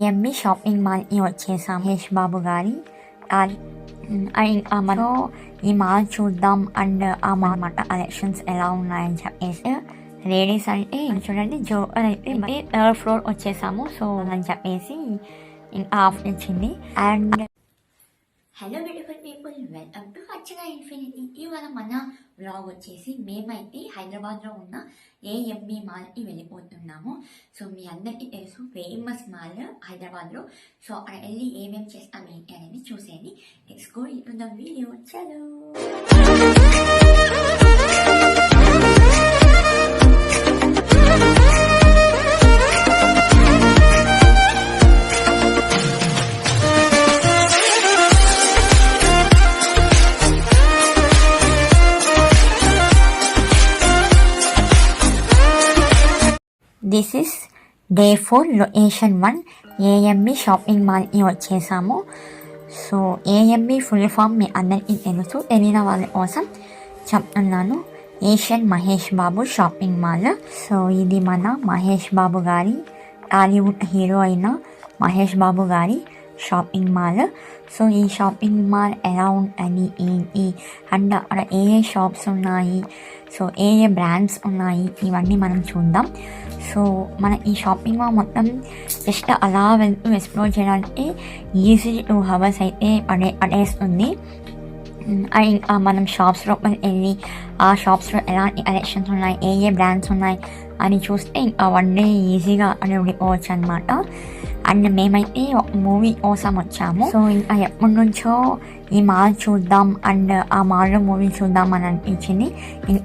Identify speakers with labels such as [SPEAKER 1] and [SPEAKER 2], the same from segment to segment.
[SPEAKER 1] MB shopping మాల్‌కి వచ్చేసాం. మహేష్ బాబు గారి ఆల్ మనం ఈ మాల్ చూద్దాం అండ్ ఆ మాల్ మాట కలెక్షన్స్ ఎలా ఉన్నాయని చెప్పేసి లేడీస్ అంటే చూడండి జోకర్ అయితే థర్డ్ ఫ్లోర్ వచ్చేసాము. సో అని చెప్పేసి ఆఫ్ ఇచ్చింది. And hello beautiful people, welcome to Archana infinity. ఇవాళ మన వ్లాగ్ వచ్చేసి మేమైతే హైదరాబాద్లో ఉన్న ఏఎంబి మాల్కి వెళ్ళిపోతున్నాము. సో మీ అందరికీ తెలుసు ఫేమస్ మాల్ హైదరాబాద్లో. సో అక్కడ వెళ్ళి ఏమేమి చేస్తాం ఏంటి అనేది చూసేయండి. Let's go into the video. చలో. This is day 4 location 1 AMB shopping మాల్కి వచ్చేసాము. సో ఏఎంబి ఫుల్ ఫామ్ మీ అందరికీ తెలుసు, తెలియని వాళ్ళ కోసం చెప్తున్నాను. Asian Mahesh Babu shopping mall. So ఇది మన మహేష్ బాబు గారి, టాలీవుడ్ హీరో అయిన మహేష్ బాబు గారి షాపింగ్ మాల్. సో ఈ షాపింగ్ మాల్ ఎలా ఉంటుంది ఏంటి అండ్ అక్కడ ఏ షాప్స్ ఉన్నాయి, సో ఏ బ్రాండ్స్ ఉన్నాయి, ఇవన్నీ మనం చూద్దాం. సో మన ఈ షాపింగ్ మాల్ మొత్తం జస్ట్ అలా వెళ్తూ ఎక్స్ప్లోర్ చేయడానికి ఈజీ 2 hours అయితే పడేస్తుంది. మనం షాప్స్ లోపలికి వెళ్ళి ఆ షాప్స్లో ఎలాంటి కలెక్షన్స్ ఉన్నాయి, ఏ బ్రాండ్స్ ఉన్నాయి అని చూస్తే ఇంకా 1 day ఈజీగా అని ఉండిపోవచ్చు అనమాట. అండ్ మేమైతే మూవీ కోసం వచ్చాము. సో ఇంకా ఎప్పటి నుంచో ఈ మాల్ చూద్దాం అండ్ ఆ మాల్లో మూవీ చూద్దాం అని అనిపించింది.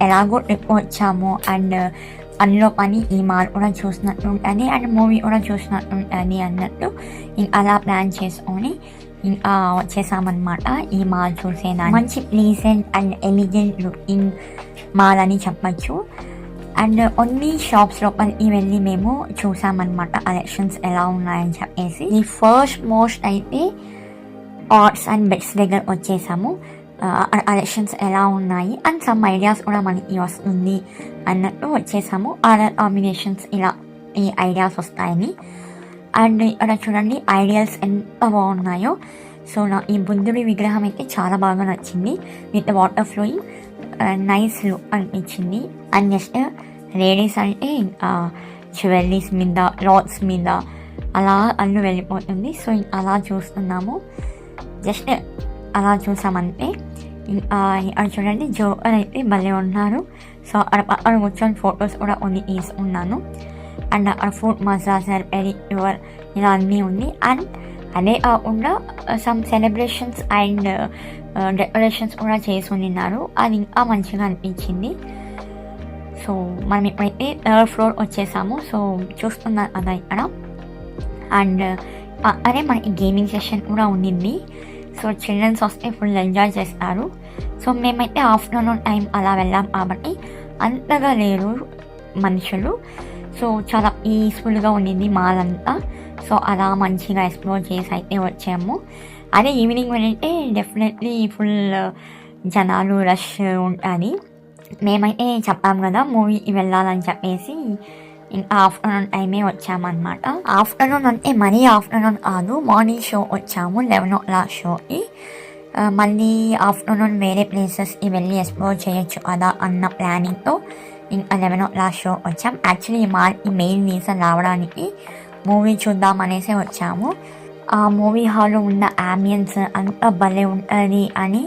[SPEAKER 1] ఎలాగో ట్రిప్ వచ్చాము అండ్ అందులో పని ఈ మాల్ కూడా చూసినట్టు ఉంటుంది అండ్ మూవీ కూడా చూసినట్టు ఉంటుంది అన్నట్టు అలా ప్లాన్ చేసుకొని ఇంకా వచ్చేసామన్నమాట. ఈ మాల్ చూసేదాన్ని మంచి pleasant and elegant looking mall అని చెప్పచ్చు. అండ్ కొన్ని షాప్స్ లోపలికి వెళ్ళి మేము చూసామన్నమాట కలెక్షన్స్ ఎలా ఉన్నాయని చెప్పేసి. ఈ ఫస్ట్ మోస్ట్ అయితే ఆర్ట్స్ అండ్ బెడ్స్ దగ్గర వచ్చేసాము. కలెక్షన్స్ ఎలా ఉన్నాయి అండ్ సమ్ ఐడియాస్ కూడా మనకి వస్తుంది అన్నట్టు వచ్చేసాము. ఆర్డర్ కాంబినేషన్స్ ఇలా ఈ ఐడియాస్ వస్తాయని. అండ్ ఇక్కడ చూడండి ఐడియాస్ ఎంత బాగున్నాయో. సో నా ఈ బుద్ధుడి విగ్రహం అయితే చాలా బాగా నచ్చింది. With water flowing nice look అనిపించింది. అండ్ నెక్స్ట్ లేడీస్ అంటే జ్యువెలరీస్ మీద, క్లాత్స్ మీద అలా అల్లు వెళ్ళిపోతుంది. సో అలా చూస్తున్నాము, జస్ట్ అలా చూసామంటే. అక్కడ చూడండి జోకర్ అయితే భలే ఉన్నారు. సో అక్కడ కూర్చొని ఫొటోస్ కూడా తీసుకున్నాను. అండ్ అక్కడ ఫుడ్ మసాజర్, పెడిక్యూర్ ఇలా అన్నీ ఉంది. అండ్ అదే కాకుండా సమ్ సెలబ్రేషన్స్ అండ్ డెకరేషన్స్ కూడా చేసి ఉన్నారు. అది ఇంకా మంచిగా అనిపించింది. సో మనం ఇప్పుడైతే థర్డ్ ఫ్లోర్ వచ్చేసాము. సో చూస్తున్నారు కదా ఇక్కడ. అండ్ అదే మనకి గేమింగ్ సెషన్ కూడా ఉండింది. సో చిల్డ్రన్స్ వస్తే ఫుల్ ఎంజాయ్ చేస్తారు. సో మేమైతే ఆఫ్టర్నూన్ టైం అలా వెళ్ళాం కాబట్టి అంతగా లేరు మనుషులు. సో చాలా పీస్ఫుల్గా ఉండింది మాల్ అంతా. సో అలా మంచిగా ఎక్స్ప్లోర్ చేసి అయితే వచ్చాము. అదే ఈవినింగ్ వెళ్తే డెఫినెట్లీ ఫుల్ జనాలు రష్ ఉంటుంది. మేమైతే చెప్పాం కదా మూవీకి వెళ్ళాలని చెప్పేసి ఇంకా ఆఫ్టర్నూన్ టైమే వచ్చామన్నమాట. ఆఫ్టర్నూన్ అంటే మరీ ఆఫ్టర్నూన్ కాదు, మార్నింగ్ షో వచ్చాము 11 o'clock షోకి. మళ్ళీ ఆఫ్టర్నూన్ వేరే ప్లేసెస్కి వెళ్ళి ఎక్స్ప్లోర్ చేయొచ్చు కదా అన్న ప్లానింగ్తో ఇంకా 11 o'clock షో వచ్చాం. యాక్చువల్లీ ఈ మెయిన్ రీజన్ రావడానికి మూవీ చూద్దాం అనేసి వచ్చాము. ఆ మూవీ హాల్లో ఉన్న అంబియన్స్ అంతా భలే ఉంటుంది అని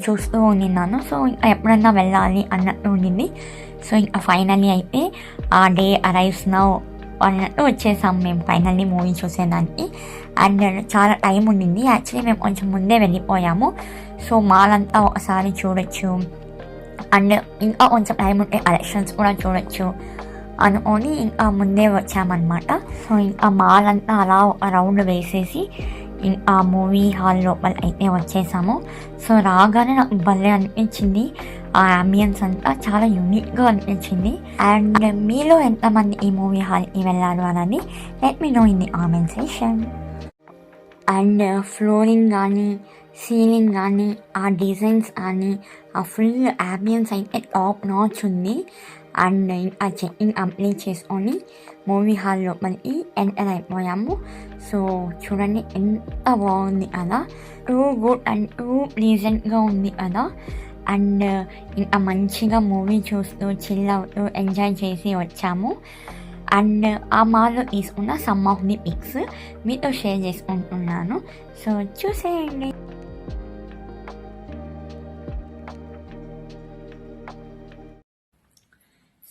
[SPEAKER 1] చూస్తూ ఉండినాను. సో ఇంకా ఎప్పుడన్నా వెళ్ళాలి అన్నట్టు ఉండింది. సో ఇంకా ఫైనల్లీ అయితే ఆ డే అరైవ్స్ నౌ అన్నట్టు వచ్చేసాం మేము ఫైనల్లీ మూవీ చూసేదానికి. అండ్ చాలా టైం ఉండింది. యాక్చువల్లీ మేము కొంచెం ముందే వెళ్ళిపోయాము. సో మాల్ అంతా ఒకసారి చూడొచ్చు అండ్ ఇంకా కొంచెం టైం ఉంటే కలెక్షన్స్ కూడా చూడొచ్చు అనుకొని ఇంకా ముందే వచ్చామన్నమాట. సో ఇంకా మాల్ అంతా అలా రౌండ్ వేసేసి ఇంకా మూవీ హాల్ లోపల అయితే వచ్చేసాము. సో రాగానే నాకు భలే అనిపించింది. ఆ అంబియన్స్ అంతా చాలా యూనిక్గా అనిపించింది. అండ్ మీలో ఎంతమంది ఈ మూవీ హాల్కి వెళ్ళారు అనేది let me know in the comment section. And flooring కానీ, సీలింగ్ కానీ, ఆ డిజైన్స్ కానీ, ఆ ఫుల్ అంబియన్స్ అయితే టాప్ నాచ్ ఉంది. అండ్ ఆ చెక్కింగ్ కంప్లీట్ చేసుకొని మూవీ హాల్ లోపలికి ఎంటర్ అయిపోయాము. సో చూడండి ఎంత బాగుంది కదా, టూ గుడ్ అండ్ టూ ప్లీజెంట్గా ఉంది కదా. అండ్ ఇంకా మంచిగా మూవీ చూస్తూ చిల్ అవుతూ ఎంజాయ్ చేసి వచ్చాము. అండ్ ఆ మాల్లో తీసుకున్న సమ్ ఆఫ్ ది పిక్స్ మీతో షేర్ చేసుకుంటున్నాను. సో చూసేయండి.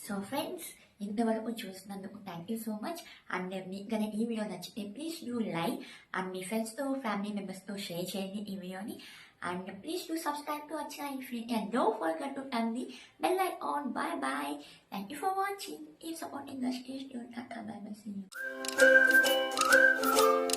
[SPEAKER 1] సో ఫ్రెండ్స్, ఇంతవరకు చూసినందుకు thank you so much. And మీకు కనుక ఈ వీడియో నచ్చితే ప్లీజ్ డూ లైక్ అండ్ మీ ఫ్రెండ్స్తో ఫ్యామిలీ మెంబర్స్తో షేర్ చేయండి ఈ వీడియోని. And please do subscribe to our channel if you can. Don't forget to turn the bell icon. Bye bye. Thank you for watching. If supporting us, please do not. Bye bye. See you.